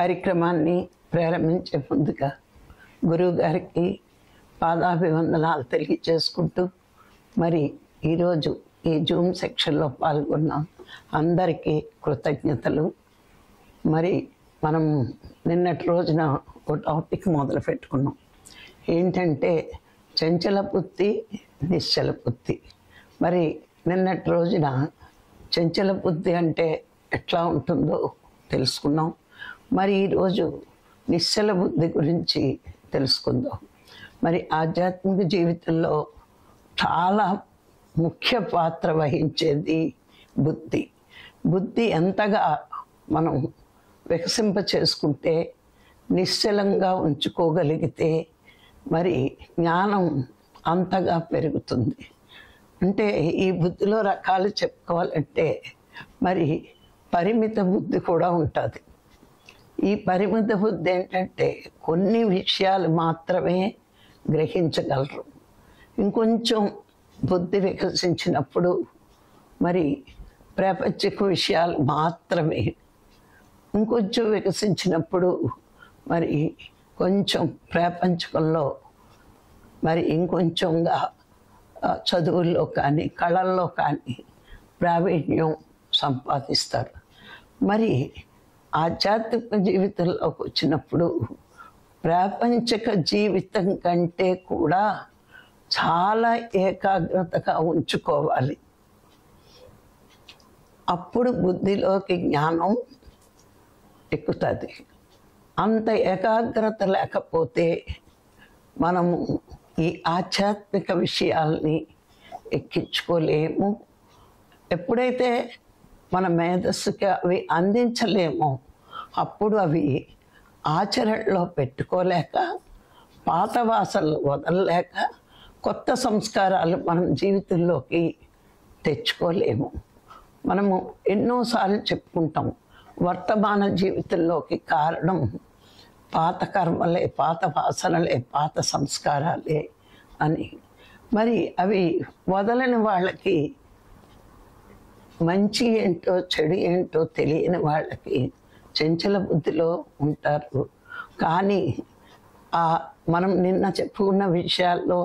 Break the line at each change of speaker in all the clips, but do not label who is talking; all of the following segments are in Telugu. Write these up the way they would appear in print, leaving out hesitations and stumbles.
కార్యక్రమాన్ని ప్రారంభించే ముందుగా గురువు గారికి పాదాభివందనాలు తెలియజేసుకుంటూ మరి ఈరోజు ఈ జూమ్ సెక్షన్లో పాల్గొన్న అందరికీ కృతజ్ఞతలు. మరి మనం నిన్నటి రోజున ఒక టాపిక్ మొదలు పెట్టుకున్నాం. ఏంటంటే చంచల బుద్ధి, నిశ్చల బుద్ధి. మరి నిన్నటి రోజున చంచల బుద్ధి అంటే ఎట్లా ఉంటుందో తెలుసుకున్నాం. మరి ఈరోజు నిశ్చల బుద్ధి గురించి తెలుసుకుందాం. మరి ఆధ్యాత్మిక జీవితంలో చాలా ముఖ్య పాత్ర వహించేది బుద్ధి. బుద్ధి ఎంతగా మనం వికసింప చేసుకుంటే, నిశ్చలంగా ఉంచుకోగలిగితే మరి జ్ఞానం అంతగా పెరుగుతుంది. అంటే ఈ బుద్ధిలో రకాలు చెప్పుకోవాలంటే మరి పరిమిత బుద్ధి కూడా ఉంటుంది. ఈ పరిమిత బుద్ధి ఏంటంటే కొన్ని విషయాలు మాత్రమే గ్రహించగలరు. ఇంకొంచెం బుద్ధి వికసించినప్పుడు మరి ప్రాపంచిక విషయాలు మాత్రమే, ఇంకొంచెం వికసించినప్పుడు మరి కొంచెం ప్రాపంచికంలో మరి ఇంకొంచెంగా చదువుల్లో కానీ కళల్లో కానీ ప్రావీణ్యం సంపాదిస్తారు. మరి ఆధ్యాత్మిక జీవితంలోకి వచ్చినప్పుడు ప్రాపంచిక జీవితం కంటే కూడా చాలా ఏకాగ్రతగా ఉంచుకోవాలి. అప్పుడు బుద్ధిలోకి జ్ఞానం ఎక్కుతుంది. అంత ఏకాగ్రత లేకపోతే మనము ఈ ఆధ్యాత్మిక విషయాల్ని ఎక్కించుకోలేము. ఎప్పుడైతే మన మేధస్సుకి అవి అందించలేమో అప్పుడు అవి ఆచరణలో పెట్టుకోలేక, పాత వాసనలు వదలలేక కొత్త సంస్కారాలు మనం జీవితంలోకి తెచ్చుకోలేము. మనము ఎన్నోసార్లు చెప్పుకుంటాం, వర్తమాన జీవితంలోకి కారణం పాత కర్మలే, పాత వాసనలే, పాత సంస్కారాలే అని. మరి అవి వదలని వాళ్ళకి మంచి ఏంటో చెడు ఏంటో తెలియని వాళ్ళకి చంచల బుద్ధిలో ఉంటారు. కానీ మనం నిన్న చెప్పుకున్న విషయాల్లో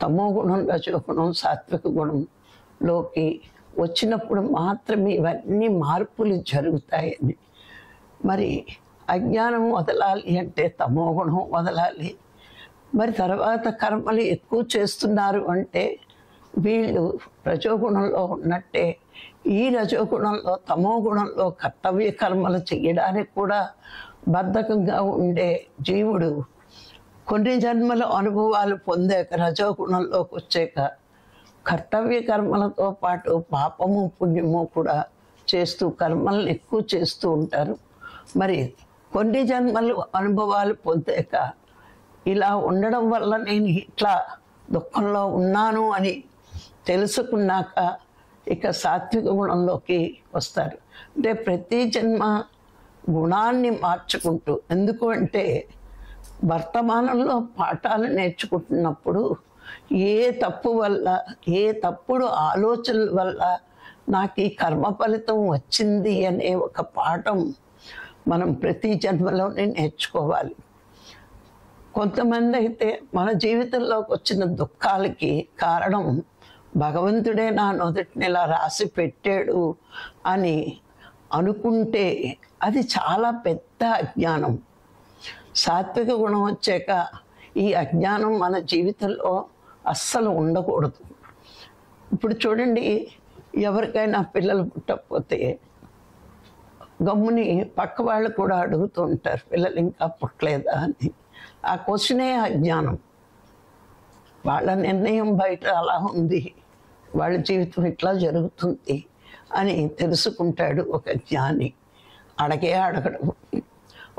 తమో గుణం, రజోగుణం, సాత్విక గుణంలోకి వచ్చినప్పుడు మాత్రమే ఇవన్నీ మార్పులు జరుగుతాయని. మరి అజ్ఞానం వదలాలి అంటే తమో గుణం వదలాలి. మరి తర్వాత కర్మలు ఎక్కువ చేస్తున్నారు అంటే వీళ్ళు రజోగుణంలో ఉన్నట్టే ఈ రజోగుణంలో, తమో గుణంలో కర్తవ్య కర్మలు చేయడానికి కూడా బద్ధకంగా ఉండే జీవుడు కొన్ని జన్మల అనుభవాలు పొందాక, రజోగుణంలోకి వచ్చాక కర్తవ్య కర్మలతో పాటు పాపము పుణ్యము కూడా చేస్తూ కర్మలను ఎక్కువ చేస్తూ ఉంటారు. మరి కొన్ని జన్మలు అనుభవాలు పొందాక ఇలా ఉండడం వల్ల నేను ఇట్లా దుఃఖంలో ఉన్నాను అని తెలుసుకున్నాక ఇక సాత్విక గుణంలోకి వస్తారు. అంటే ప్రతి జన్మ గుణాన్ని మార్చుకుంటూ, ఎందుకు అంటే వర్తమానంలో పాఠాలు నేర్చుకుంటున్నప్పుడు ఏ తప్పు వల్ల, ఏ తప్పుడు ఆలోచనల వల్ల నాకు ఈ కర్మ ఫలితం వచ్చింది అనే ఒక పాఠం మనం ప్రతి జన్మలోనే నేర్చుకోవాలి. కొంతమంది అయితే మన జీవితంలోకి వచ్చిన దుఃఖాలకి కారణం భగవంతుడే నా నుదుటిని ఇలా రాసి పెట్టాడు అని అనుకుంటే అది చాలా పెద్ద అజ్ఞానం. సాత్విక గుణం వచ్చాక ఈ అజ్ఞానం మన జీవితంలో అస్సలు ఉండకూడదు. ఇప్పుడు చూడండి, ఎవరికైనా పిల్లలు పుట్టకపోతే గమ్ముని పక్క వాళ్ళు కూడా అడుగుతూ ఉంటారు, పిల్లలు ఇంకా పుట్టలేదా అని. ఆ క్వశ్చనే అజ్ఞానం. వాళ్ళ నిర్ణయం బయట అలా ఉంది, వాళ్ళ జీవితం ఇట్లా జరుగుతుంది అని తెలుసుకుంటాడు ఒక జ్ఞాని. అడగడం.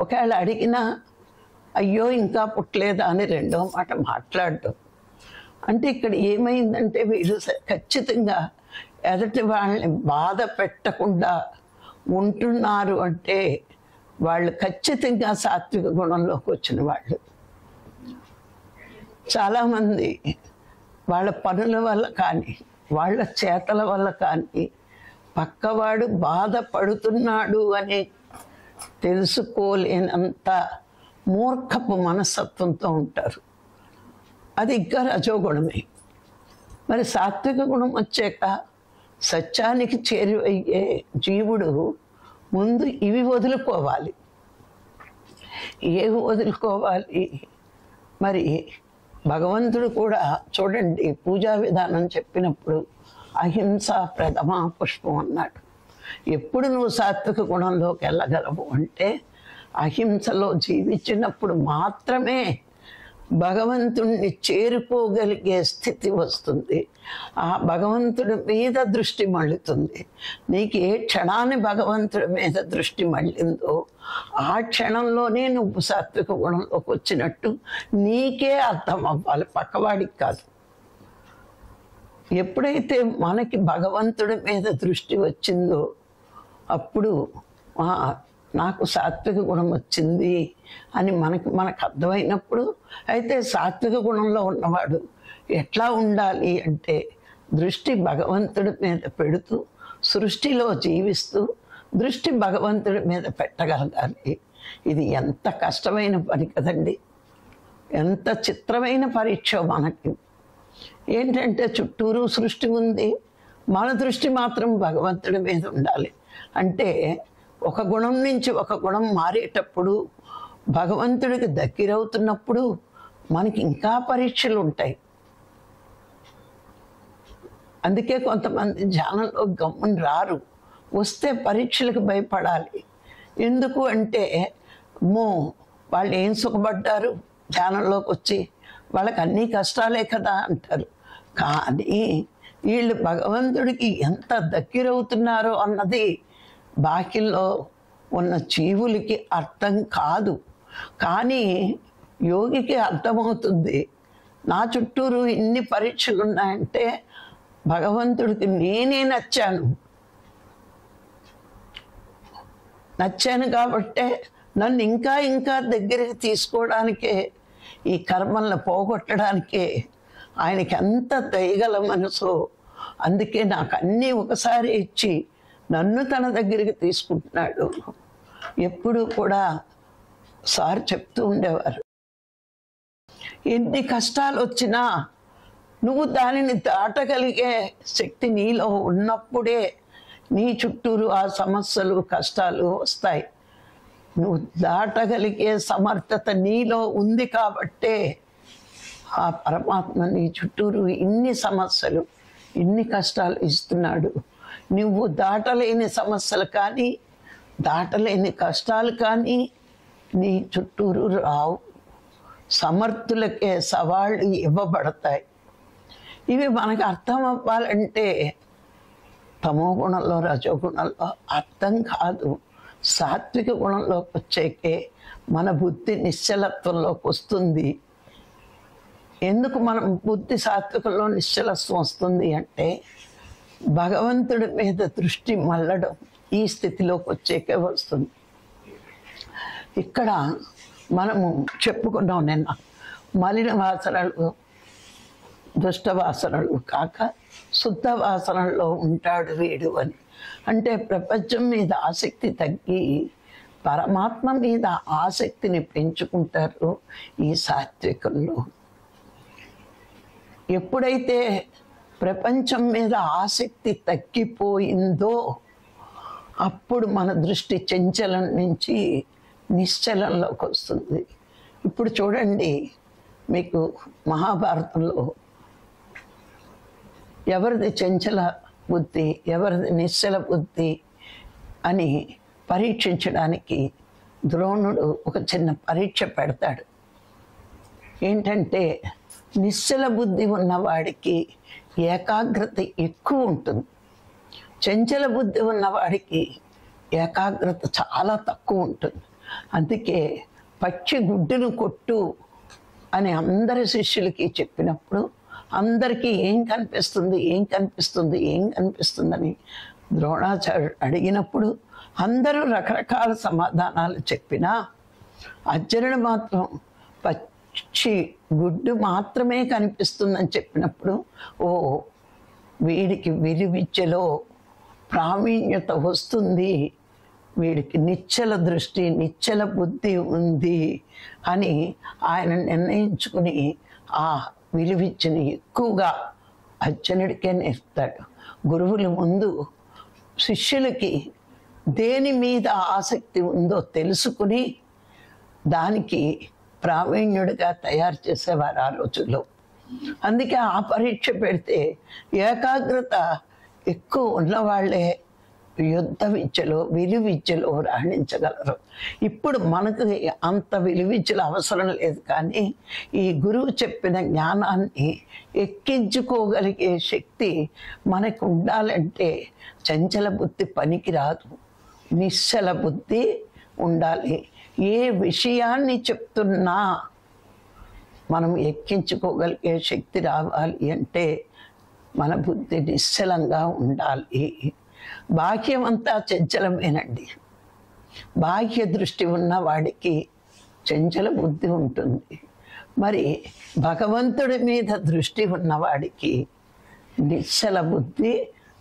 ఒకవేళ అడిగినా అయ్యో ఇంకా పుట్టలేదా అని రెండో మాట మాట్లాడడం. అంటే ఇక్కడ ఏమైందంటే వీళ్ళు ఖచ్చితంగా ఎదుటి వాళ్ళని బాధ పెట్టకుండా ఉంటున్నారు అంటే వాళ్ళు ఖచ్చితంగా సాత్విక గుణంలోకి వచ్చిన వాళ్ళు. చాలామంది వాళ్ళ పనుల వల్ల కానీ వాళ్ళ చేతల వల్ల కానీ పక్కవాడు బాధపడుతున్నాడు అనే తెలుసుకోలేనంత మూర్ఖపు మనస్తత్వంతో ఉంటారు. అది ఇంకా రజోగుణమే. మరి సాత్విక గుణం వచ్చాక సత్యానికి చేరువయ్యే జీవుడు ముందు ఇవి వదులుకోవాలి. ఏవి వదులుకోవాలి? మరి భగవంతుడు కూడా చూడండి, పూజా విధానం చెప్పినప్పుడు అహింస ప్రథమా పుష్పం అన్నాడు. ఎప్పుడు నువ్వు సాత్విక గుణంలోకి వెళ్ళగలవు అంటే అహింసలో జీవించినప్పుడు మాత్రమే భగవంతుణ్ణి చేరుకోగలిగే స్థితి వస్తుంది. ఆ భగవంతుడి మీద దృష్టి మళ్ళుతుంది. నీకు ఏ క్షణాన్ని భగవంతుడి మీద దృష్టి మళ్ళిందో ఆ క్షణంలోనే నువ్వు సాత్విక గుణంలోకి వచ్చినట్టు నీకే అర్థం అవ్వాలి, పక్కవాడికి కాదు. ఎప్పుడైతే మనకి భగవంతుడి మీద దృష్టి వచ్చిందో అప్పుడు నాకు సాత్విక గుణం వచ్చింది అని మనకు అర్థమైనప్పుడు, అయితే సాత్విక గుణంలో ఉన్నవాడు ఎట్లా ఉండాలి అంటే దృష్టి భగవంతుడి మీద పెడుతూ సృష్టిలో జీవిస్తూ దృష్టి భగవంతుడి మీద పెట్టగలగాలి. ఇది ఎంత కష్టమైన పని కదండి, ఎంత చిత్రమైన పరీక్ష మనకి. ఏంటంటే చుట్టూరు సృష్టి ఉంది, మన దృష్టి మాత్రం భగవంతుడి మీద ఉండాలి. అంటే ఒక గుణం నుంచి ఒక గుణం మారేటప్పుడు భగవంతుడికి దగ్గరవుతున్నప్పుడు మనకి ఇంకా పరీక్షలు ఉంటాయి. అందుకే కొంతమంది ధ్యానంలో గమ్మున రారు, వస్తే పరీక్షలకు భయపడాలి. ఎందుకు అంటే వాళ్ళు ఏం సుఖపడ్డారు ధ్యానంలోకి వచ్చి, వాళ్ళకి అన్ని కష్టాలే కదా అంటారు. కానీ వీళ్ళు భగవంతుడికి ఎంత దగ్గరవుతున్నారో అన్నది బాకిల్లో ఉన్న జీవులకి అర్థం కాదు. కానీ యోగికి అర్థమవుతుంది. నా చుట్టూరు ఇన్ని పరీక్షలు ఉన్నాయంటే భగవంతుడికి నేనే నచ్చాను కాబట్టే నన్ను ఇంకా ఇంకా దగ్గరికి తీసుకోవడానికే, ఈ కర్మలను పోగొట్టడానికే ఆయనకి ఎంత దయగల మనసు. అందుకే నాకు అన్నీ ఒకసారి ఇచ్చి నన్ను తన దగ్గరికి తీసుకుంటున్నాడు. ఎప్పుడు కూడా సార్ చెప్తూ ఉండేవారు, ఎన్ని కష్టాలు వచ్చినా నువ్వు దానిని దాటగలిగే శక్తి నీలో ఉన్నప్పుడే నీ చుట్టూరు ఆ సమస్యలు కష్టాలు వస్తాయి. నువ్వు దాటగలిగే సమర్థత నీలో ఉంది కాబట్టే ఆ పరమాత్మ నీ చుట్టూరు ఇన్ని సమస్యలు ఇన్ని కష్టాలు ఇస్తున్నాడు. నువ్వు దాటలేని సమస్యలు కానీ దాటలేని కష్టాలు కానీ నీ చుట్టూరు రావు. సమర్థులకే సవాళ్ళు ఇవ్వబడతాయి. ఇవి మనకు అర్థం అవ్వాలంటే తమో గుణంలో రజోగుణంలో అర్థం కాదు. సాత్విక గుణంలోకి వచ్చేకే మన బుద్ధి నిశ్చలత్వంలోకి వస్తుంది. ఎందుకు మనం బుద్ధి సాత్వికంలో నిశ్చలత్వం వస్తుంది అంటే భగవంతుడి మీద దృష్టి మళ్ళడం ఈ స్థితిలోకి వచ్చేకే వస్తుంది. ఇక్కడ మనము చెప్పుకున్నాం నిన్న, మలిన వాసనలు దుష్ట వాసనలు కాక శుద్ధ వాసనల్లో ఉంటాడు వీడు అని. అంటే ప్రపంచం మీద ఆసక్తి తగ్గి పరమాత్మ మీద ఆసక్తిని పెంచుకుంటారు ఈ సాత్వికంలో. ఎప్పుడైతే ప్రపంచం మీద ఆసక్తి తగ్గిపోయిందో అప్పుడు మన దృష్టి చంచలం నుంచి నిశ్చలంలోకి వస్తుంది. ఇప్పుడు చూడండి, మీకు మహాభారతంలో ఎవరిది చంచల బుద్ధి ఎవరిది నిశ్చల బుద్ధి అని పరీక్షించడానికి ద్రోణుడు ఒక చిన్న పరీక్ష పెడతాడు. ఏంటంటే నిశ్చల బుద్ధి ఉన్నవాడికి ఏకాగ్రత ఎక్కువ ఉంటుంది, చంచల బుద్ధి ఉన్నవాడికి ఏకాగ్రత చాలా తక్కువ ఉంటుంది. అందుకే పక్షి గుడ్డును కొట్టు అని అందరి శిష్యులకి చెప్పినప్పుడు అందరికీ ఏం కనిపిస్తుంది ఏం కనిపిస్తుంది ఏం కనిపిస్తుందని ద్రోణాచార్యుడు అడిగినప్పుడు అందరూ రకరకాల సమాధానాలు చెప్పినా అర్జునుడు మాత్రం పక్షి గుడ్డు మాత్రమే కనిపిస్తుందని చెప్పినప్పుడు ఓ వీడికి విలువిద్యలో ప్రావీణ్యత వస్తుంది వీడికి నిశ్చల దృష్టి, నిశ్చల బుద్ధి ఉంది అని ఆయన నిర్ణయించుకుని ఆ విలువిచ్చిని ఎక్కువగా అర్జునుడికే నేర్పుతాడు. గురువుల ముందు శిష్యులకి దేని మీద ఆసక్తి ఉందో తెలుసుకుని దానికి ప్రావీణ్యుడిగా తయారు చేసేవారు ఆ రోజుల్లో. అందుకే ఆ పరీక్ష పెడితే ఏకాగ్రత ఎక్కువ ఉన్నవాళ్లే యుద్ధ విద్యలో, విలువిద్యలో రాణించగలరు. ఇప్పుడు మనకు అంత విలువిద్యలు అవసరం లేదు, కానీ ఈ గురువు చెప్పిన జ్ఞానాన్ని ఎక్కించుకోగలిగే శక్తి మనకు ఉండాలంటే చంచల బుద్ధి పనికిరాదు, నిశ్చల బుద్ధి ఉండాలి. ఏ విషయాన్ని చెప్తున్నా మనం ఎక్కించుకోగలిగే శక్తి రావాలి అంటే మన బుద్ధి నిశ్చలంగా ఉండాలి. బాహ్యం అంతా చంచలమేనండి. బాహ్య దృష్టి ఉన్న వాడికి చంచల బుద్ధి ఉంటుంది. మరి భగవంతుడి మీద దృష్టి ఉన్నవాడికి నిశ్చల బుద్ధి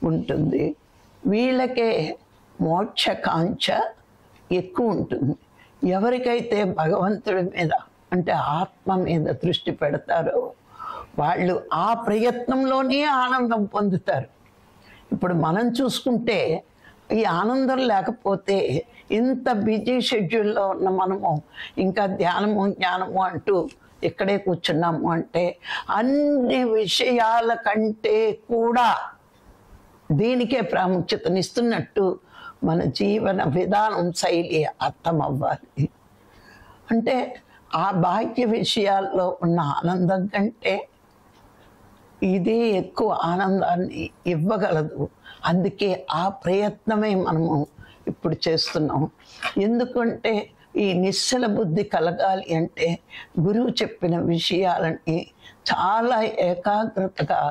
ఉంటుంది. వీళ్ళకే మోక్షకాంక్ష ఎక్కువ ఉంటుంది. ఎవరికైతే భగవంతుడి మీద అంటే ఆత్మ మీద దృష్టి పెడతారో వాళ్ళు ఆ ప్రయత్నంలోనే ఆనందం పొందుతారు. ఇప్పుడు మనం చూసుకుంటే ఈ ఆనందం లేకపోతే ఇంత బిజీ షెడ్యూల్లో ఉన్న మనము ఇంకా ధ్యానము జ్ఞానము అంటూ ఇక్కడే కూర్చున్నాము అంటే అన్ని విషయాల కంటే కూడా దీనికే ప్రాముఖ్యతనిస్తున్నట్టు మన జీవన విధానం, శైలి అర్థం అవ్వాలి. అంటే ఆ బాహ్య విషయాల్లో ఉన్న ఆనందం కంటే ఇదే ఎక్కువ ఆనందాన్ని ఇవ్వగలదు. అందుకే ఆ ప్రయత్నమే మనము ఇప్పుడు చేస్తున్నాం. ఎందుకంటే ఈ నిశ్చల బుద్ధి కలగాలి అంటే గురువు చెప్పిన విషయాలని చాలా ఏకాగ్రతగా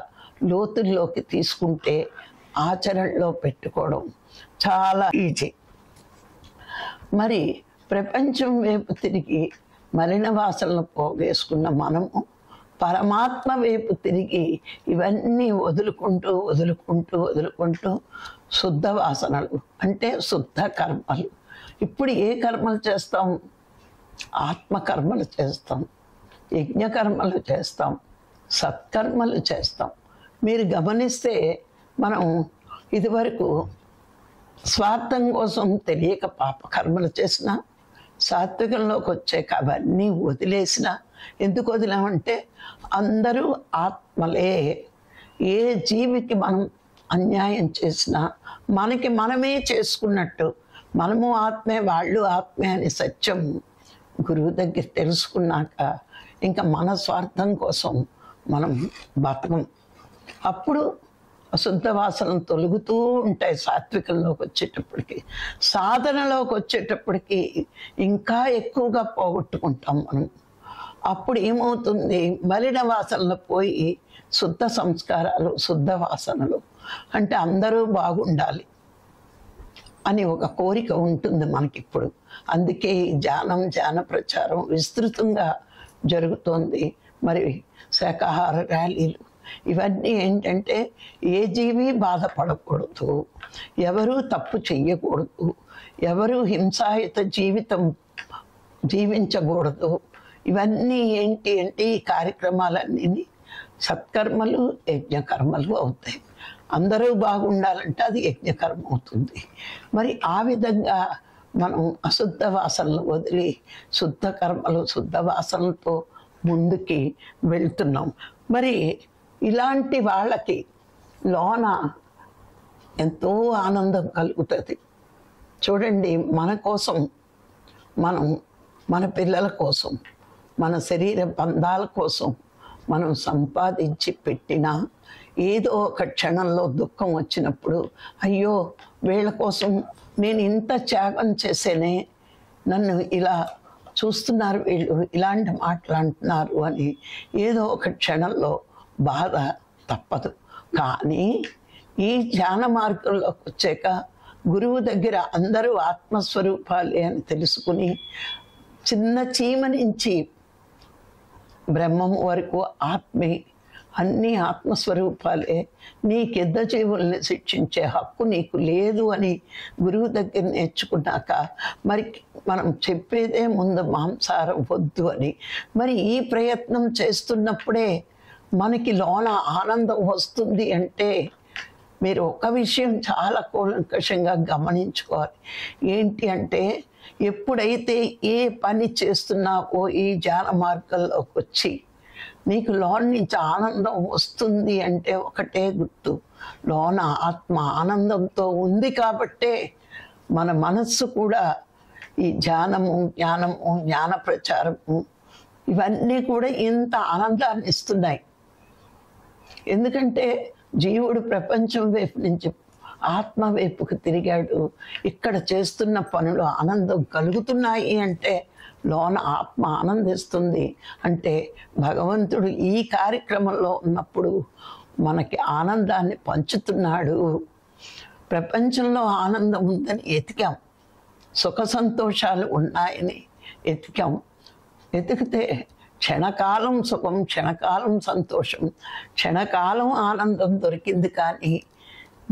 లోతుల్లోకి తీసుకుంటే ఆచరణలో పెట్టుకోవడం చాలా ఈజీ. మరి ప్రపంచం వైపు తిరిగి మలిన వాసనలు పోగేసుకున్న మనము పరమాత్మ వైపు తిరిగి ఇవన్నీ వదులుకుంటూ వదులుకుంటూ వదులుకుంటూ శుద్ధ వాసనలు అంటే శుద్ధ కర్మలు. ఇప్పుడు ఏ కర్మలు చేస్తాం? ఆత్మకర్మలు చేస్తాం, యజ్ఞకర్మలు చేస్తాం, సత్కర్మలు చేస్తాం. మీరు గమనిస్తే మనం ఇదివరకు స్వార్థం కోసం తెలియక పాపకర్మలు చేసిన, సాత్వికంలోకి వచ్చాక అవన్నీ వదిలేసిన. ఎందుకు వదిలామంటే అందరూ ఆత్మలే. ఏ జీవికి మనం అన్యాయం చేసినా మనకి మనమే చేసుకున్నట్టు, మనము ఆత్మే వాళ్ళు ఆత్మే అనే సత్యం గురువు దగ్గర తెలుసుకున్నాక ఇంకా మన స్వార్థం కోసం మనం బతకం. అప్పుడు అశుద్ధ వాసనలు తొలుగుతూ ఉంటాయి. సాత్వికంలోకి వచ్చేటప్పటికి, సాధనలోకి వచ్చేటప్పటికి ఇంకా ఎక్కువగా పోగొట్టుకుంటాం మనం. అప్పుడు ఏమవుతుంది? మలిన వాసనలు పోయి శుద్ధ సంస్కారాలు, శుద్ధ వాసనలు అంటే అందరూ బాగుండాలి అని ఒక కోరిక ఉంటుంది మనకిప్పుడు. అందుకే ఈ ధ్యాన ప్రచారం విస్తృతంగా జరుగుతోంది. మరి శాకాహార ర్యాలీలు ఇవన్నీ ఏంటంటే ఏ జీవి బాధపడకూడదు, ఎవరూ తప్పు చెయ్యకూడదు, ఎవరూ హింసాయుత జీవితం జీవించకూడదు. ఇవన్నీ ఏంటి అంటే ఈ కార్యక్రమాలన్నీ సత్కర్మలు, యజ్ఞకర్మలు అవుతాయి. అందరూ బాగుండాలంటే అది యజ్ఞకర్మ అవుతుంది. మరి ఆ విధంగా మనం అశుద్ధ వాసనలు వదిలి శుద్ధ కర్మలు, శుద్ధ వాసనలతో ముందుకి వెళ్తున్నాం. మరి ఇలాంటి వాళ్ళకి లోన ఎంతో ఆనందం కలుగుతుంది. చూడండి, మన కోసం మనం, మన పిల్లల కోసం, మన శరీర బంధాల కోసం మనం సంపాదించి పెట్టినా ఏదో ఒక క్షణంలో దుఃఖం వచ్చినప్పుడు అయ్యో వీళ్ళ కోసం నేను ఇంత త్యాగం చేసేనే, నన్ను ఇలా చూస్తున్నారు, వీళ్ళు ఇలాంటి మాటలు అంటున్నారు అని ఏదో ఒక క్షణంలో బాధ తప్పదు. కానీ ఈ ధ్యాన మార్గంలోకి వచ్చాక గురువు దగ్గర అందరూ ఆత్మస్వరూపాలే అని తెలుసుకుని చిన్న చీమ నుంచి బ్రహ్మం వరకు ఆత్మే అన్నీ ఆత్మస్వరూపాలే, నీకెద్ద జీవుల్ని శిక్షించే హక్కు నీకు లేదు అని గురువు దగ్గర నేర్చుకున్నాక మరి మనం చెప్పేదే ముందు మాంసారం వద్దు అని. మరి ఈ ప్రయత్నం చేస్తున్నప్పుడే మనకి లోన ఆనందం వస్తుంది అంటే మీరు ఒక విషయం చాలా కూలంకషంగా గమనించుకోవాలి. ఏంటి అంటే ఎప్పుడైతే ఏ పని చేస్తున్నావో ఈ ధ్యాన మార్గంలోకి వచ్చి నీకు లోన్ నుంచి ఆనందం వస్తుంది అంటే ఒకటే గుర్తు, లోన ఆత్మ ఆనందంతో ఉంది కాబట్టే మన మనస్సు కూడా ఈ ధ్యానము, జ్ఞాన ప్రచారము ఇవన్నీ కూడా ఇంత ఆనందాన్ని ఇస్తున్నాయి. ఎందుకంటే జీవుడు ప్రపంచం వైపు నుంచి ఆత్మ వైపుకు తిరిగాడు. ఇక్కడ చేస్తున్న పనులు ఆనందం కలుగుతున్నాయి అంటే లోన ఆత్మ ఆనందిస్తుంది అంటే భగవంతుడు ఈ కార్యక్రమంలో ఉన్నప్పుడు మనకి ఆనందాన్ని పంచుతున్నాడు. ప్రపంచంలో ఆనందం ఉందని ఎతికాం, సుఖ సంతోషాలు ఉన్నాయని ఎతికాం. ఎతికితే క్షణకాలం సుఖం, క్షణకాలం సంతోషం, క్షణకాలం ఆనందం దొరికింది. కానీ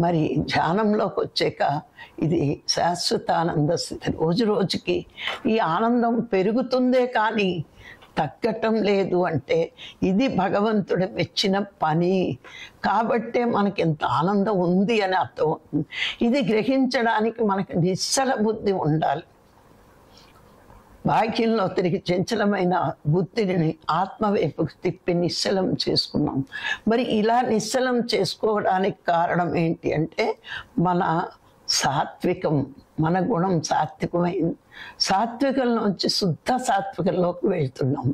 మరి ధ్యానంలోకి వచ్చాక ఇది శాశ్వత ఆనంద స్థితి. రోజు రోజుకి ఈ ఆనందం పెరుగుతుందే కానీ తగ్గటం లేదు. అంటే ఇది భగవంతుడు మెచ్చిన పని కాబట్టే మనకి ఎంత ఆనందం ఉంది అని అర్థం. ఇది గ్రహించడానికి మనకి నిశ్చల బుద్ధి ఉండాలి. భాగ్యంలో తిరిగి చంచలమైన బుద్ధిని ఆత్మవైపుకు తిప్పి నిశ్చలం చేసుకున్నాం. మరి ఇలా నిశ్చలం చేసుకోవడానికి కారణం ఏంటి అంటే మన సాత్వికం, మన గుణం సాత్వికమైంది. సాత్వికంలోంచి శుద్ధ సాత్వికంలోకి వెళ్తున్నాం.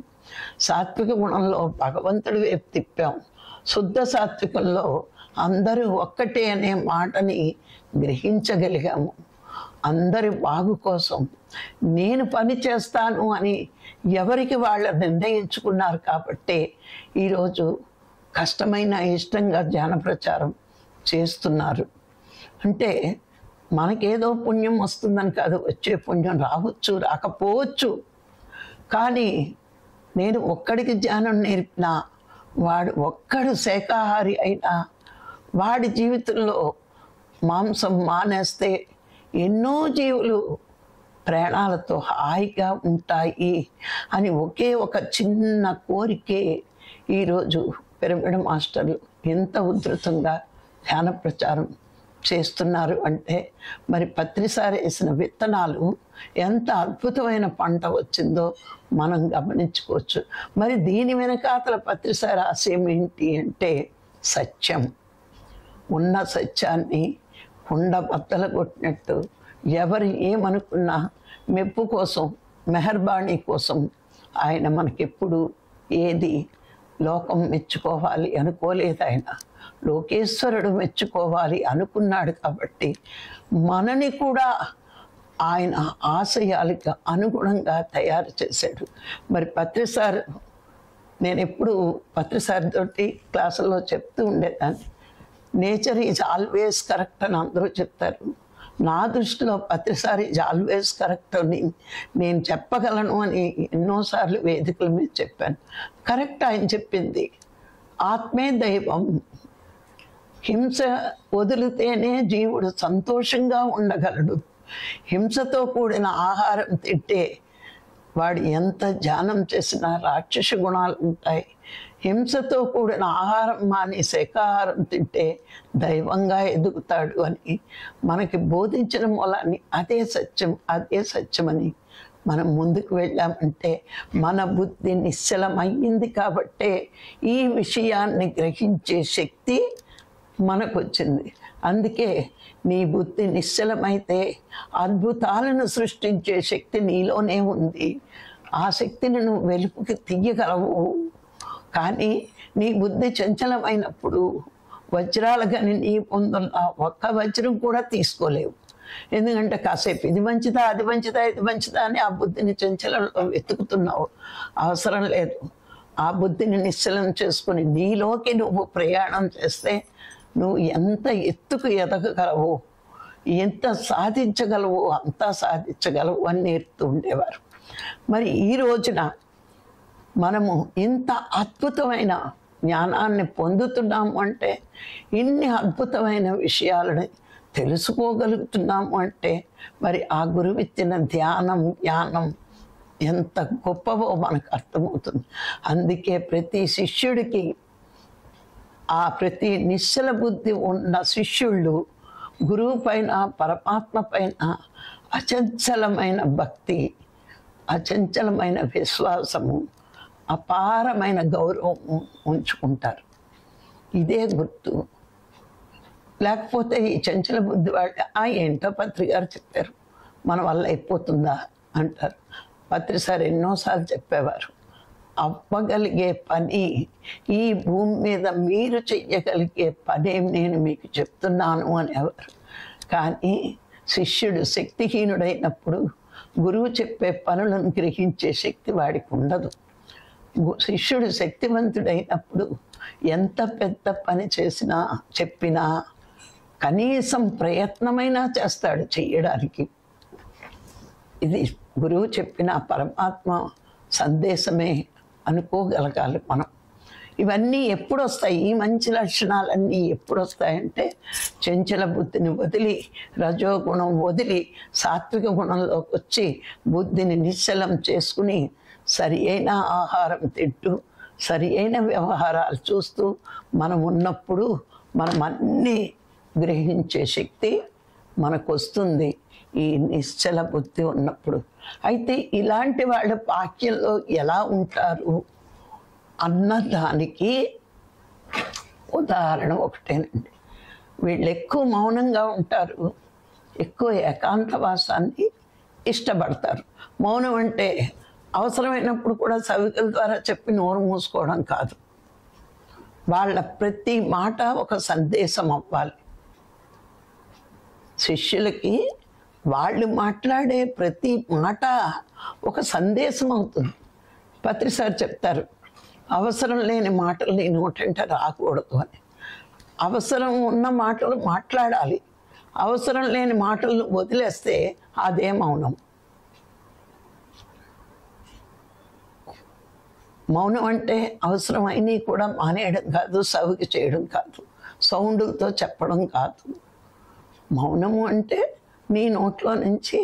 సాత్విక గుణంలో భగవంతుడి వైపు తిప్పాం. శుద్ధ సాత్వికంలో అందరూ ఒక్కటే అనే మాటని గ్రహించగలిగాము. అందరి బాగు కోసం నేను పని చేస్తాను అని ఎవరికి వాళ్ళు నిర్ణయించుకున్నారు కాబట్టి ఈరోజు కష్టమైన ఇష్టంగా ధ్యాన ప్రచారం చేస్తున్నారు. అంటే మనకేదో పుణ్యం వస్తుందని కాదు, వచ్చే పుణ్యం రావచ్చు, రాకపోవచ్చు. కానీ నేను ఒక్కడికి ధ్యానం నేర్పినా, వాడు ఒక్కడు శాకాహారి అయినా, వాడి జీవితంలో మాంసం మానేస్తే ఎన్నో జీవులు ప్రాణాలతో హాయిగా ఉంటాయి అని ఒకే ఒక చిన్న కోరికే ఈరోజు పిరమిడ్ మాస్టర్లు ఎంత ఉధృతంగా ధ్యాన ప్రచారం చేస్తున్నారు అంటే మరి పత్రిసారి వేసిన విత్తనాలు ఎంత అద్భుతమైన పంట వచ్చిందో మనం గమనించుకోవచ్చు. మరి దీని వెనకాతల పత్రిసారి ఆశయం ఏంటి అంటే సత్యం. ఉన్న సత్యాన్ని కుండ బద్దలు కొట్టినట్టు ఎవరు ఏమనుకున్నా మెప్పు కోసం, మెహర్బాణీ కోసం ఆయన మనకెప్పుడు ఏది లోకం మెచ్చుకోవాలి అనుకోలేదు. ఆయన లోకేశ్వరుడు మెచ్చుకోవాలి అనుకున్నాడు కాబట్టి మనని కూడా ఆయన ఆశయాలకు అనుగుణంగా తయారు చేశాడు. మరి పత్రిసార్, నేను ఎప్పుడు పత్రిసార్ తోటి క్లాసుల్లో చెప్తూ ఉండేదాన్ని, నేచర్ ఈజ్ ఆల్వేస్ కరెక్ట్ అని అందరూ చెప్తారు. నా దృష్టిలో పత్రిసారి ఈజ్ ఆల్వేస్ కరెక్ట్ అని నేను చెప్పగలను అని ఎన్నోసార్లు వేదికల మీద చెప్పాను. కరెక్ట్ ఆయన చెప్పింది. ఆత్మే దైవం. హింస వదిలితేనే జీవుడు సంతోషంగా ఉండగలడు. హింసతో కూడిన ఆహారం తింటే వాడు ఎంత ధ్యానం చేసినా రాక్షస గుణాలు ఉంటాయి. హింసతో కూడిన ఆహారం మాని శాకాహారం తింటే దైవంగా ఎదుగుతాడు అని మనకి బోధించిన మూలాన్ని అదే సత్యం, అదే సత్యమని మనం ముందుకు వెళ్ళామంటే మన బుద్ధి నిశ్చలమయ్యింది కాబట్టే ఈ విషయాన్ని గ్రహించే శక్తి మనకు వచ్చింది. అందుకే నీ బుద్ధి నిశ్చలమైతే అద్భుతాలను సృష్టించే శక్తి నీలోనే ఉంది. ఆ శక్తిని నువ్వు వెలుపుకి తీయగలవు. కానీ నీ బుద్ధి చంచలమైనప్పుడు వజ్రాలు కానీ నీ పొందున్న ఒక్క వజ్రం కూడా తీసుకోలేవు. ఎందుకంటే కాసేపు ఇది మంచిదా, అది మంచిదా, ఇది మంచిదా అని ఆ బుద్ధిని చంచలంలో వెతుకుతున్నావు. అవసరం లేదు. ఆ బుద్ధిని నిశ్చలం చేసుకుని నీలోకి నువ్వు ప్రయాణం చేస్తే నువ్వు ఎంత ఎత్తుకు ఎదగగలవు, ఎంత సాధించగలవు అంతా సాధించగలవు అని నేర్పుతూ ఉండేవారు. మరి ఈ రోజున మనము ఇంత అద్భుతమైన జ్ఞానాన్ని పొందుతున్నాము అంటే, ఇన్ని అద్భుతమైన విషయాలని తెలుసుకోగలుగుతున్నాము అంటే, మరి ఆ గురువు ఇచ్చిన ధ్యానం జ్ఞానం ఎంత గొప్పవో మనకు అర్థమవుతుంది. అందుకే ప్రతి శిష్యుడికి, ఆ ప్రతి నిశ్చల బుద్ధి ఉన్న శిష్యుళ్ళు గురువు పైన, పరమాత్మ పైన అచంచలమైన భక్తి, అచంచలమైన విశ్వాసము, అపారమైన గౌరవము ఉంచుకుంటారు. ఇదే గుర్తు. లేకపోతే ఈ చంచల బుద్ధి వాళ్ళు ఏంటో పత్రి గారు చెప్పారు, మన వల్ల అయిపోతుందా అంటారు. పత్రి సార్ ఎన్నోసార్లు చెప్పేవారు, అవ్వగలిగే పని, ఈ భూమి మీద మీరు చెయ్యగలిగే పనేం నేను మీకు చెప్తున్నాను అనేవారు. కానీ శిష్యుడు శక్తిహీనుడైనప్పుడు గురువు చెప్పే పనులను గ్రహించే శక్తి వాడికి ఉండదు. శిష్యుడు శక్తివంతుడైనప్పుడు ఎంత పెద్ద పని చేసినా, చెప్పినా కనీసం ప్రయత్నమైనా చేస్తాడు చెయ్యడానికి. ఇది గురువు చెప్పిన పరమాత్మ సందేశమే అనుకోగలగాలి మనం. ఇవన్నీ ఎప్పుడు వస్తాయి? ఈ మంచి లక్షణాలన్నీ ఎప్పుడు వస్తాయంటే, చంచల బుద్ధిని వదిలి, రజోగుణం వదిలి, సాత్విక గుణంలోకి వచ్చి బుద్ధిని నిశ్చలం చేసుకుని, సరి అయిన ఆహారం తింటూ, సరి అయిన వ్యవహారాలు చూస్తూ మనం ఉన్నప్పుడు మనం అన్నీ గ్రహించే శక్తి మనకు వస్తుంది, ఈ నిశ్చల బుద్ధి ఉన్నప్పుడు. అయితే ఇలాంటి వాళ్ళ వాక్యంలో ఎలా ఉంటారు అన్నదానికి ఉదాహరణ ఒకటేనండి. వీళ్ళు ఎక్కువ మౌనంగా ఉంటారు, ఎక్కువ ఏకాంతవాసాన్ని ఇష్టపడతారు. మౌనం అంటే అవసరమైనప్పుడు కూడా సవికల ద్వారా చెప్పి నోరు మూసుకోవడం కాదు. వాళ్ళ ప్రతి మాట ఒక సందేశం అవ్వాలి. శిష్యులకి వాళ్ళు మాట్లాడే ప్రతి మాట ఒక సందేశం అవుతుంది. పత్రి సార్ చెప్తారు, అవసరం లేని మాటలు నీ నోటంటే రాకూడదు అని. అవసరం ఉన్న మాటలు మాట్లాడాలి, అవసరం లేని మాటలు వదిలేస్తే అదే మౌనం. మౌనం అంటే అవసరమైనవి కూడా మానేయడం కాదు, సవికి చేయడం కాదు, సౌండ్లతో చెప్పడం కాదు. మౌనము అంటే నీ నోట్లో నుంచి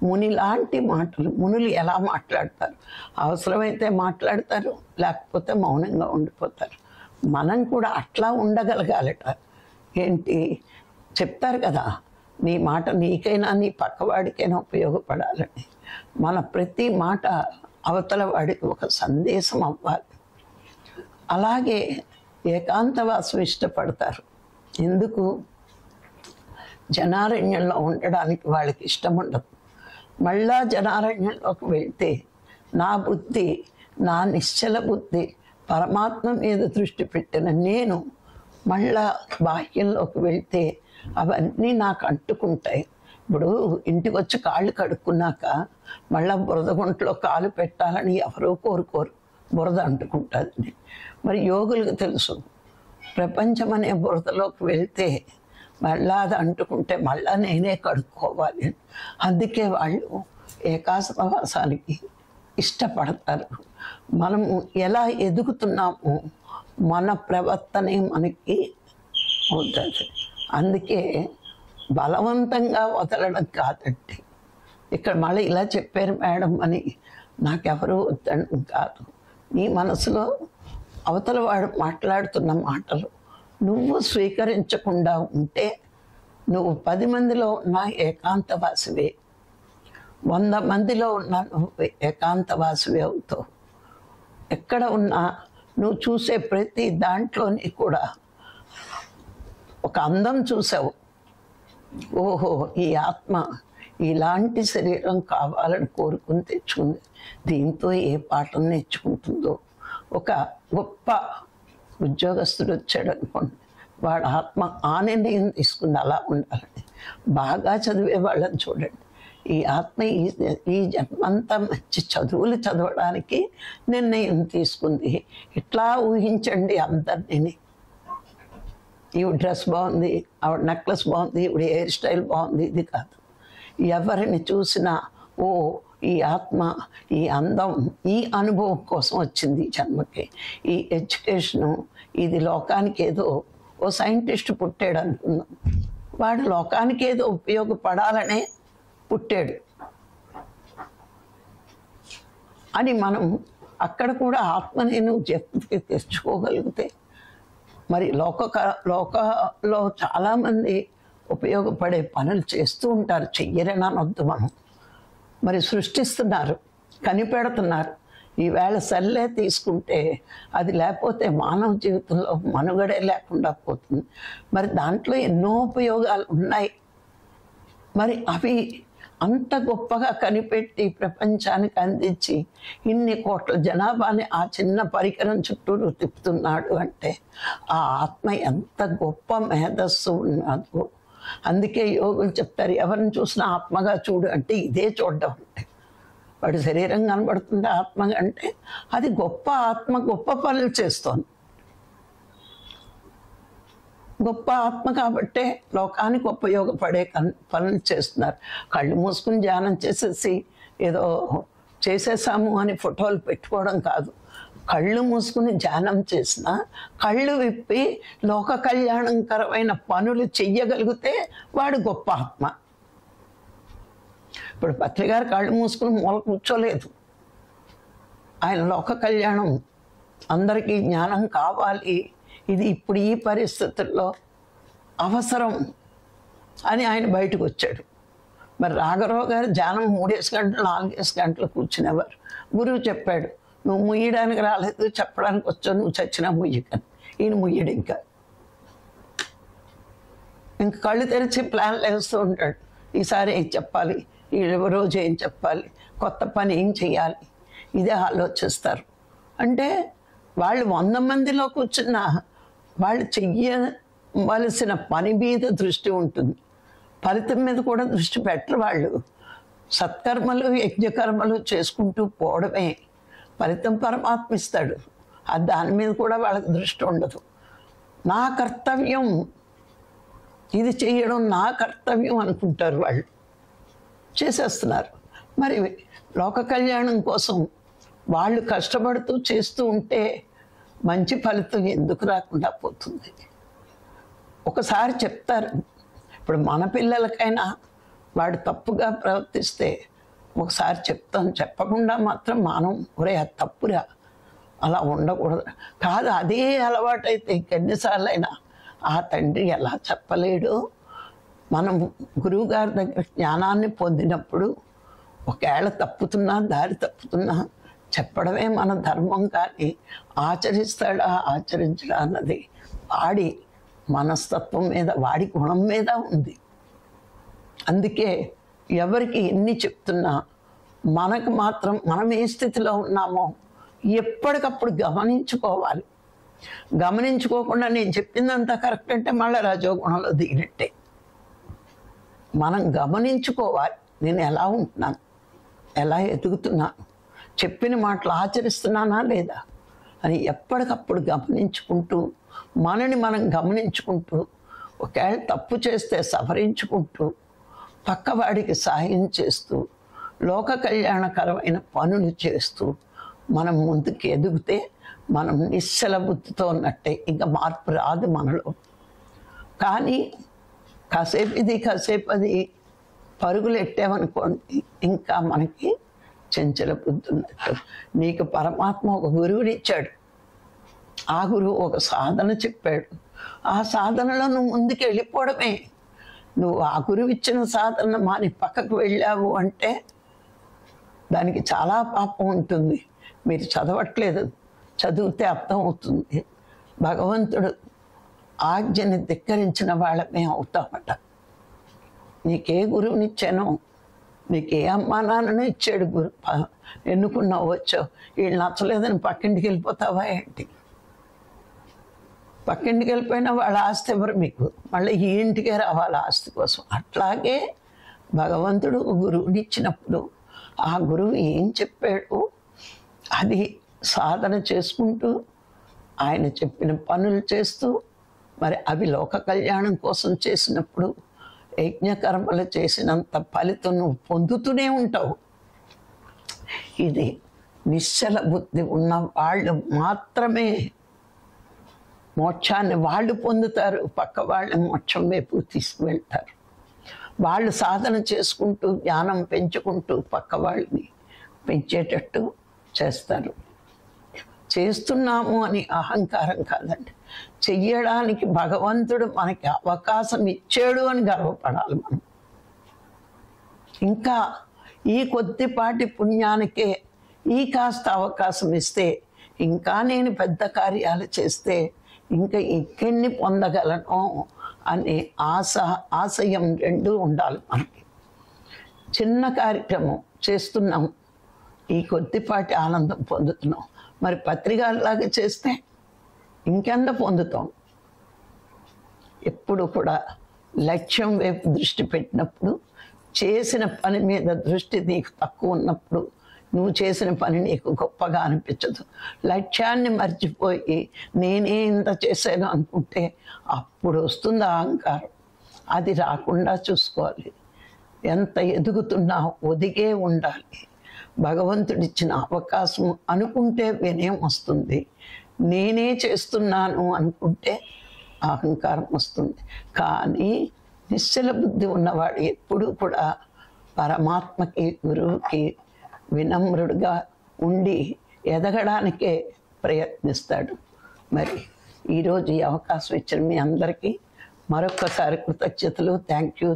ముని లాంటి మాటలు. మునులు ఎలా మాట్లాడతారు? అవసరమైతే మాట్లాడతారు, లేకపోతే మౌనంగా ఉండిపోతారు. మనం కూడా అట్లా ఉండగలగాలట. ఏంటి చెప్తారు కదా, నీ మాట నీకైనా నీ పక్కవాడికైనా ఉపయోగపడాలని. మన ప్రతి మాట అవతల వాడికి ఒక సందేశం అవ్వాలి. అలాగే ఏకాంతవాసం ఇష్టపడతారు. ఎందుకు? జనారణ్యంలో ఉండడానికి వాళ్ళకి ఇష్టం ఉండదు. మళ్ళా జనారణ్యంలోకి వెళ్తే నా బుద్ధి, నా నిశ్చల బుద్ధి, పరమాత్మ మీద దృష్టి పెట్టిన నేను మళ్ళా బాహ్యంలోకి వెళ్తే అవన్నీ నాకు అంటుకుంటాయి. ఇప్పుడు ఇంటికి వచ్చి కాళ్ళు కడుక్కున్నాక మళ్ళా బురద గుంటలో కాలు పెట్టాలని ఎవరో కోరుకోరు, బురద అంటుకుంటుంది. మరి యోగులకు తెలుసు, ప్రపంచం అనే బురదలోకి వెళ్తే మళ్ళా అది అంటుకుంటే మళ్ళా నేనే కడుక్కోవాలి. అందుకే వాళ్ళు ఏకాంతవాసానికి ఇష్టపడతారు. మనము ఎలా ఎదుగుతున్నామో మన ప్రవర్తనే మనకి అవుతుంది. అందుకే బలవంతంగా వదలడం కాదండి. ఇక్కడ మళ్ళీ ఇలా చెప్పారు మేడం అని నాకెవరూ వద్దడం కాదు. నీ మనసులో అవతల వాడు మాట్లాడుతున్న మాటలు నువ్వు స్వీకరించకుండా ఉంటే నువ్వు 10 మందిలో ఉన్న ఏకాంతవాసివే, 100 మందిలో ఉన్న నువ్వు ఏకాంతవాసివే అవుతావు. ఎక్కడ ఉన్నా నువ్వు చూసే ప్రతి దాంట్లోని కూడా ఒక అందం చూసావు. ఓహో, ఈ ఆత్మ ఇలాంటి శరీరం కావాలని కోరుకుని తెచ్చుకుంది, దీంతో ఏ పాఠం నేర్చుకుంటుందో. ఒక గొప్ప ఉద్యోగస్తుడు వచ్చాడు అనుకోండి, వాడు ఆత్మ ఆ నిర్ణయం తీసుకుంది అలా ఉండాలని. బాగా చదివే వాళ్ళని చూడండి, ఈ ఆత్మ ఈ జన్మంతా మంచి చదువులు చదవడానికి నిర్ణయం తీసుకుంది. ఇట్లా ఊహించండి అందరినీ. ఈవిడ డ్రెస్ బాగుంది, ఆవిడ నెక్లెస్ బాగుంది, ఈవిడ హెయిర్ స్టైల్ బాగుంది, ఇది కాదు. ఎవరిని చూసినా ఓ ఈ ఆత్మ, ఈ అందం, ఈ అనుభవం కోసం వచ్చింది ఈ జన్మకి. ఈ ఎడ్యుకేషను ఇది లోకానికి ఏదో ఓ సైంటిస్ట్ పుట్టాడు అనుకుందాం, వాడు లోకానికి ఏదో ఉపయోగపడాలనే పుట్టాడు అని మనం అక్కడ కూడా ఆత్మని నువ్వు జప్తికి తెచ్చుకోగలిగితే, మరి లోకలో చాలామంది ఉపయోగపడే పనులు చేస్తూ ఉంటారు, చెయ్యరని అనొద్దు మనం. మరి సృష్టిస్తున్నారు, కనిపెడుతున్నారు. ఈవేళ సెల్లే తీసుకుంటే అది లేకపోతే మానవ జీవితంలో మనుగడే లేకుండా పోతుంది. మరి దాంట్లో ఎన్నో ఉపయోగాలు ఉన్నాయి. మరి అవి అంత గొప్పగా కనిపెట్టి ప్రపంచానికి అందించి ఇన్ని కోట్ల జనాభాని ఆ చిన్న పరికరం చుట్టూరు తిప్పుతున్నాడు అంటే ఆ ఆత్మ ఎంత గొప్ప మేధస్సు ఉన్నదో. అందుకే యోగులు చెప్తారు, ఎవరిని చూసినా ఆత్మగా చూడు అంటే ఇదే చూడడం. అంటే వాడి శరీరం కనబడుతుంది ఆత్మ అంటే అది గొప్ప ఆత్మ, గొప్ప పనులు చేస్తోంది. గొప్ప ఆత్మ కాబట్టే లోకానికి ఉపయోగపడే పనులు చేస్తున్నారు. కళ్ళు మూసుకుని ధ్యానం చేసేసి ఏదో చేసేసాము అని ఫోటోలు పెట్టుకోవడం కాదు. కళ్ళు మూసుకుని ధ్యానం చేసిన, కళ్ళు విప్పి లోక కళ్యాణకరమైన పనులు చెయ్యగలిగితే వాడు గొప్ప ఆత్మ. ఇప్పుడు పత్రి గారు కళ్ళు మూసుకుని మూల కూర్చోలేదు. ఆయన లోక కళ్యాణం, అందరికీ జ్ఞానం కావాలి, ఇది ఇప్పుడు ఈ పరిస్థితుల్లో అవసరం అని ఆయన బయటకు వచ్చాడు. మరి రాఘరావు గారు ధ్యానం 3 గంటలు 4 గంటలు కూర్చునేవారు. గురువు చెప్పాడు, నువ్వు ముయ్యడానికి రాలేదు, చెప్పడానికి వచ్చావు, నువ్వు చచ్చినా ముయ్యకని. ఈయన ముయ్యడు. ఇంకా కళ్ళు తెరిచి ప్లాన్లు వేస్తూ ఉంటాడు. ఈసారి ఏం చెప్పాలి, ఈ రోజు ఏం చెప్పాలి, కొత్త పని ఏం చేయాలి, ఇదే ఆలోచిస్తారు. అంటే వాళ్ళు 100 మందిలో కూర్చున్నా వాళ్ళు చెయ్యవలసిన పని మీద దృష్టి ఉంటుంది, ఫలితం మీద కూడా దృష్టి పెట్టరు. వాళ్ళు సత్కర్మలు యజ్ఞకర్మలు చేసుకుంటూ పోవడమే, ఫలితం పరమాత్మ ఇస్తాడు. అది దాని మీద కూడా వాళ్ళకి దృష్టి ఉండదు. నా కర్తవ్యం ఇది చేయడం, నా కర్తవ్యం అనుకుంటారు. వాళ్ళు చేసేస్తున్నారు. మరి లోక కళ్యాణం కోసం వాళ్ళు కష్టపడుతూ చేస్తూ ఉంటే మంచి ఫలితం ఎందుకు రాకుండా పోతుంది? ఒకసారి చెప్తారు, ఇప్పుడు మన పిల్లలకైనా వాడు తప్పుగా ప్రవర్తిస్తే ఒకసారి చెప్తాం, చెప్పకుండా మాత్రం మనం ఒరే అది తప్పురా, అలా ఉండకూడదు కాదు. అదే అలవాటైతే ఇంకెన్నిసార్లు అయినా ఆ తండ్రి ఎలా చెప్పలేడు. మనం గురువుగారి దగ్గర జ్ఞానాన్ని పొందినప్పుడు ఒకవేళ తప్పుతున్నా, దారి తప్పుతున్నా చెప్పడమే మన ధర్మం. కానీ ఆచరిస్తాడా ఆచరించడా అన్నది వాడి మనస్తత్వం మీద, వాడి గుణం మీద ఉంది. అందుకే ఎవరికి ఎన్ని చెప్తున్నా మనకు మాత్రం మనం ఏ స్థితిలో ఉన్నామో ఎప్పటికప్పుడు గమనించుకోవాలి. గమనించుకోకుండా నేను చెప్పిందంతా కరెక్ట్ అంటే మళ్ళీ రజోగుణంలో దిగినట్టే. మనం గమనించుకోవాలి, నేను ఎలా ఉంటున్నాను, ఎలా ఎదుగుతున్నాను, చెప్పిన మాటలు ఆచరిస్తున్నానా లేదా అని ఎప్పటికప్పుడు గమనించుకుంటూ, మనని మనం గమనించుకుంటూ, ఒకవేళ తప్పు చేస్తే సవరించుకుంటూ, పక్కవాడికి సహాయం చేస్తూ, లోక కళ్యాణకరమైన పనులు చేస్తూ మనం ముందుకు ఎదిగితే మనం నిశ్చల బుద్ధితో ఉన్నట్టే. ఇంకా మార్పు రాదు మనలో. కానీ కాసేపు ఇది కాసేపు అది పరుగులు ఎట్టామనుకోండి, ఇంకా మనకి చంచల బుద్ధి ఉన్నట్టు. నీకు పరమాత్మ ఒక గురువునిచ్చాడు, ఆ గురువు ఒక సాధన చెప్పాడు, ఆ సాధనలో నువ్వు ముందుకు వెళ్ళిపోవడమే. నువ్వు ఆ గురువు ఇచ్చిన సాధన మాని పక్కకు వెళ్ళావు అంటే దానికి చాలా పాపం ఉంటుంది. మీరు చదవట్లేదు, చదివితే అర్థం అవుతుంది. భగవంతుడు ఆజ్ఞని ధిక్కరించిన వాళ్ళమే అవుతామట. నీకే గురువునిచ్చానో, నీకే అమ్మా నాన్నను ఇచ్చాడు గురు, ఎన్నుకున్నావు వచ్చావు, వీళ్ళు నచ్చలేదని పక్కింటికి వెళ్ళిపోతావా ఏంటి? పక్కింటికి వెళ్ళిపోయినా వాళ్ళ ఆస్తి ఎవరు మీకు, మళ్ళీ ఈ ఇంటికే రావాలి ఆస్తి కోసం. అట్లాగే భగవంతుడు గురువునిచ్చినప్పుడు ఆ గురువు ఏం చెప్పాడు అది సాధన చేసుకుంటూ, ఆయన చెప్పిన పనులు చేస్తూ, మరి అవి లోక కళ్యాణం కోసం చేసినప్పుడు యజ్ఞకర్మలు చేసినంత ఫలితం నువ్వు పొందుతూనే ఉంటావు. ఇది నిశ్చల బుద్ధి ఉన్న వాళ్ళు మాత్రమే మోక్షాన్ని వాళ్ళు పొందుతారు, పక్క వాళ్ళని మోక్షం వైపు తీసుకువెళ్తారు. వాళ్ళు సాధన చేసుకుంటూ జ్ఞానం పెంచుకుంటూ పక్క వాళ్ళని పెంచేటట్టు చేస్తారు. చేస్తున్నాము అని అహంకారం కాదండి, చెయ్యడానికి భగవంతుడు మనకి అవకాశం ఇచ్చాడు అని గర్వపడాలి మనం. ఇంకా ఈ కొద్దిపాటి పుణ్యానికే ఈ కాస్త అవకాశం ఇస్తే ఇంకా నేను పెద్ద కార్యాలు చేస్తే ఇంకా ఇంకెన్ని పొందగలను అనే ఆశయం రెండూ ఉండాలి మనకి. చిన్న కార్యక్రమం చేస్తున్నాం, ఈ కొద్దిపాటి ఆనందం పొందుతున్నాం, మరి పత్రికలాగా చేస్తే ఇంకెంత పొందుతాం. ఎప్పుడు కూడా లక్ష్యం వైపు దృష్టి పెట్టినప్పుడు, చేసిన పని మీద దృష్టి నీకు తక్కువ ఉన్నప్పుడు నువ్వు చేసిన పని నీకు గొప్పగా అనిపించదు. లక్ష్యాన్ని మర్చిపోయి నేనే ఇంత చేశాను అనుకుంటే అప్పుడు వస్తుంది అహంకారం. అది రాకుండా చూసుకోవాలి. ఎంత ఎదుగుతున్నా ఒదిగే ఉండాలి. భగవంతుడిచ్చిన అవకాశం అనుకుంటే వినయం వస్తుంది, నేనే చేస్తున్నాను అనుకుంటే అహంకారం వస్తుంది. కానీ నిశ్చల బుద్ధి ఉన్నవాడు ఎప్పుడూ కూడా పరమాత్మకి గురువుకి వినమ్రుడుగా ఉండి ఎదగడానికే ప్రయత్నిస్తాడు. మరి ఈరోజు ఈ అవకాశం ఇచ్చిన మీ అందరికీ మరొక్కసారి కృతజ్ఞతలు. Thank you.